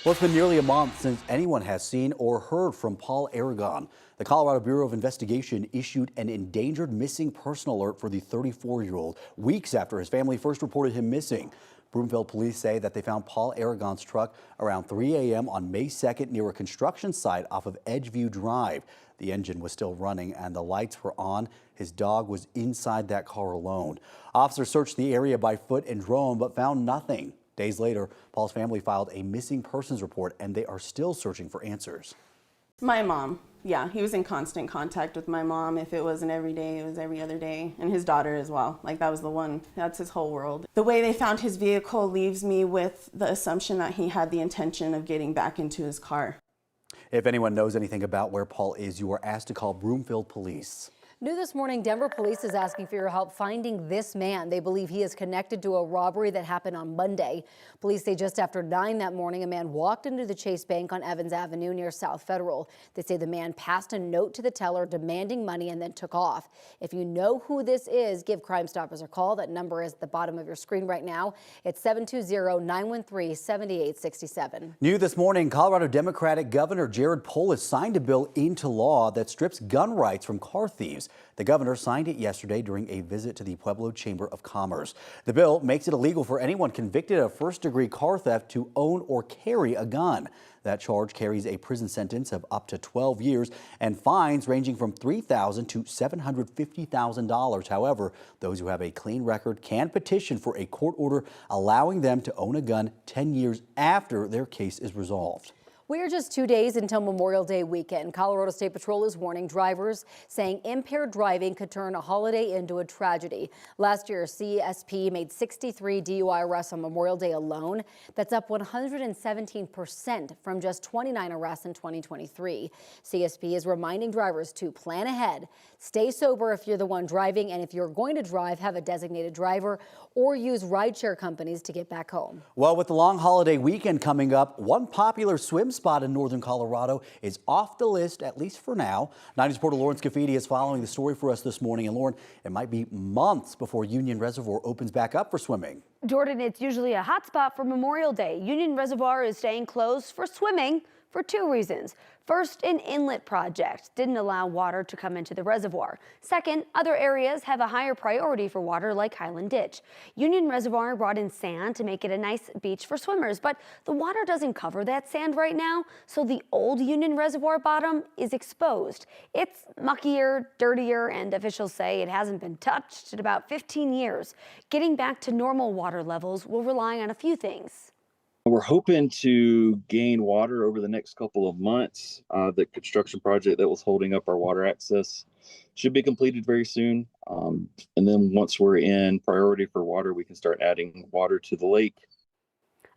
Well, it's been nearly a month since anyone has seen or heard from Paul Aragon. The Colorado Bureau of Investigation issued an endangered missing person alert for the 34-year-old weeks after his family first reported him missing. Broomfield police say that they found Paul Aragon's truck around 3 a.m. on May 2nd near a construction site off of Edgeview Drive. The engine was still running and the lights were on. His dog was inside that car alone. Officers searched the area by foot and drone but found nothing. Days later, Paul's family filed a missing persons report and they are still searching for answers. My mom, yeah, he was in constant contact with my mom. If it wasn't every day, it was every other day. And his daughter as well. Like, that was the one, that's his whole world. The way they found his vehicle leaves me with the assumption that he had the intention of getting back into his car. If anyone knows anything about where Paul is, you are asked to call Broomfield Police. New this morning, Denver police is asking for your help finding this man. They believe he is connected to a robbery that happened on Monday. Police say just after 9 that morning, a man walked into the Chase Bank on Evans Avenue near South Federal. They say the man passed a note to the teller demanding money and then took off. If you know who this is, give Crime Stoppers a call. That number is at the bottom of your screen right now. It's 720-913-7867. New this morning, Colorado Democratic Governor Jared Polis signed a bill into law that strips gun rights from car thieves. The governor signed it yesterday during a visit to the Pueblo Chamber of Commerce. The bill makes it illegal for anyone convicted of first-degree car theft to own or carry a gun. That charge carries a prison sentence of up to 12 years and fines ranging from $3,000 to $750,000. However, those who have a clean record can petition for a court order allowing them to own a gun 10 years after their case is resolved. We are just 2 days until Memorial Day weekend. Colorado State Patrol is warning drivers, saying impaired driving could turn a holiday into a tragedy. Last year, CSP made 63 DUI arrests on Memorial Day alone. That's up 117% from just 29 arrests in 2023. CSP is reminding drivers to plan ahead, stay sober if you're the one driving, and if you're going to drive, have a designated driver or use rideshare companies to get back home. Well, with the long holiday weekend coming up, one popular swim spot in northern Colorado is off the list, at least for now. 90's reporter Lauren Scafidi is following the story for us this morning. And Lauren, it might be months before Union Reservoir opens back up for swimming. Jordan, it's usually a hot spot for Memorial Day. Union Reservoir is staying closed for swimming for 2 reasons. First, an inlet project didn't allow water to come into the reservoir. Second, other areas have a higher priority for water, like Highland Ditch. Union Reservoir brought in sand to make it a nice beach for swimmers, but the water doesn't cover that sand right now, so the old Union Reservoir bottom is exposed. It's muckier, dirtier, and officials say it hasn't been touched in about 15 years. Getting back to normal water levels will rely on a few things. We're hoping to gain water over the next couple of months. The construction project that was holding up our water access should be completed very soon. And then once we're in priority for water, we can start adding water to the lake.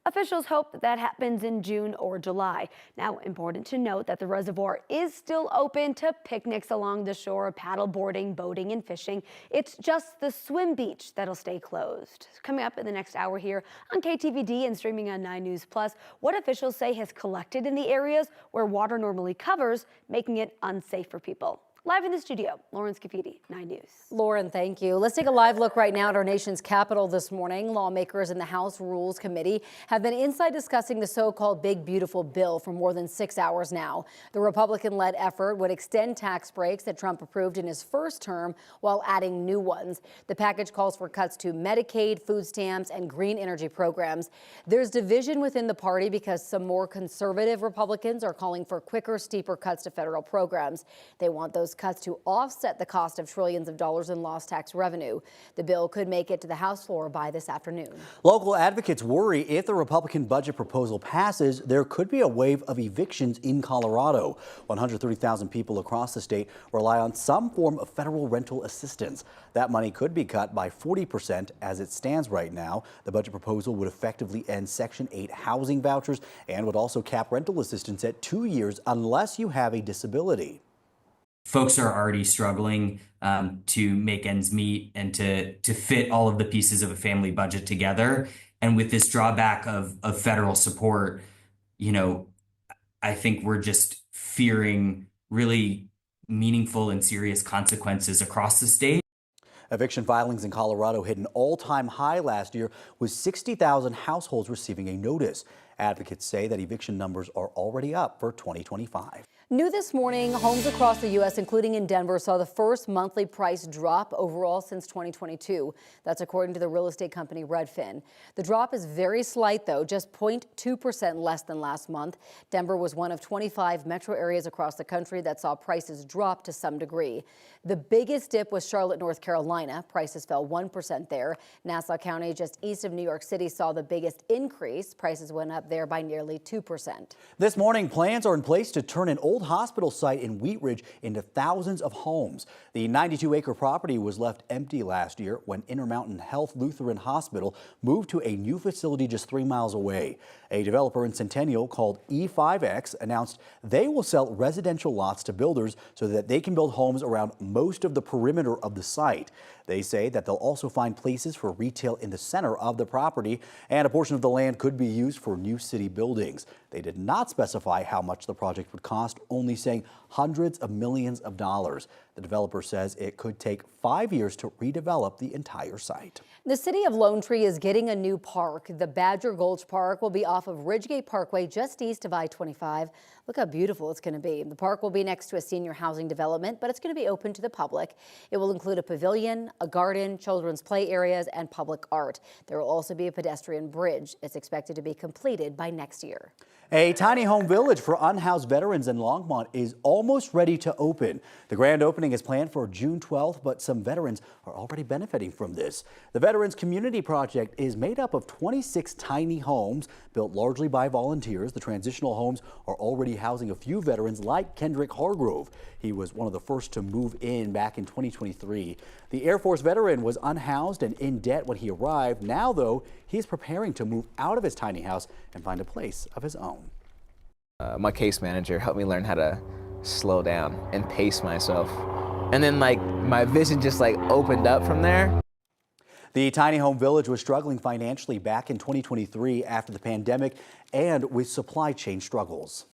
Officials hope that happens in June or July. Now, important to note that the reservoir is still open to picnics along the shore, paddle boarding, boating, and fishing. It's just the swim beach that'll stay closed. Coming up in the next hour here on KTVD and streaming on 9 News Plus, what officials say has collected in the areas where water normally covers, making it unsafe for people. Live in the studio, Lauren Scafidi, 9 News. Lauren, thank you. Let's take a live look right now at our nation's capital this morning. Lawmakers in the House Rules Committee have been inside discussing the so-called Big Beautiful Bill for more than 6 hours now. The Republican-led effort would extend tax breaks that Trump approved in his first term while adding new ones. The package calls for cuts to Medicaid, food stamps, and green energy programs. There's division within the party because some more conservative Republicans are calling for quicker, steeper cuts to federal programs. They want those cuts to offset the cost of trillions of dollars in lost tax revenue. The bill could make it to the House floor by this afternoon. Local advocates worry if the Republican budget proposal passes, there could be a wave of evictions in Colorado. 130,000 people across the state rely on some form of federal rental assistance. That money could be cut by 40% as it stands right now. The budget proposal would effectively end Section 8 housing vouchers and would also cap rental assistance at 2 years unless you have a disability. Folks are already struggling to make ends meet and to fit all of the pieces of a family budget together. And with this drawback of federal support, I think we're just fearing really meaningful and serious consequences across the state. Eviction filings in Colorado hit an all-time high last year, with 60,000 households receiving a notice. Advocates say that eviction numbers are already up for 2025. New this morning, homes across the U.S., including in Denver, saw the first monthly price drop overall since 2022. That's according to the real estate company Redfin. The drop is very slight, though, just 0.2% less than last month. Denver was one of 25 metro areas across the country that saw prices drop to some degree. The biggest dip was Charlotte, North Carolina. Prices fell 1% there. Nassau County, just east of New York City, saw the biggest increase. Prices went up there by nearly 2%. This morning, plans are in place to turn an old hospital site in Wheat Ridge into thousands of homes. The 92-acre property was left empty last year when Intermountain Health Lutheran Hospital moved to a new facility just 3 miles away. A developer in Centennial called E5X announced they will sell residential lots to builders so that they can build homes around most of the perimeter of the site. They say that they'll also find places for retail in the center of the property, and a portion of the land could be used for new city buildings. They did not specify how much the project would cost, only saying hundreds of millions of dollars. The developer says it could take 5 years to redevelop the entire site. The city of Lone Tree is getting a new park. The Badger Gulch Park will be off of Ridgegate Parkway, just east of I-25. Look how beautiful it's going to be. The park will be next to a senior housing development, but it's going to be open to the public. It will include a pavilion, a garden, children's play areas, and public art. There will also be a pedestrian bridge. It's expected to be completed by next year. A tiny home village for unhoused veterans in Longmont is almost ready to open. The grand opening is planned for June 12th, but some veterans are already benefiting from this. The Veterans Community Project is made up of 26 tiny homes built largely by volunteers. The transitional homes are already housing a few veterans like Kendrick Hargrove. He was one of the first to move in back in 2023. The Air Force veteran was unhoused and in debt when he arrived. Now, though, he is preparing to move out of his tiny house and find a place of his own. My case manager helped me learn how to slow down and pace myself. And then my vision just opened up from there. The tiny home village was struggling financially back in 2023 after the pandemic and with supply chain struggles.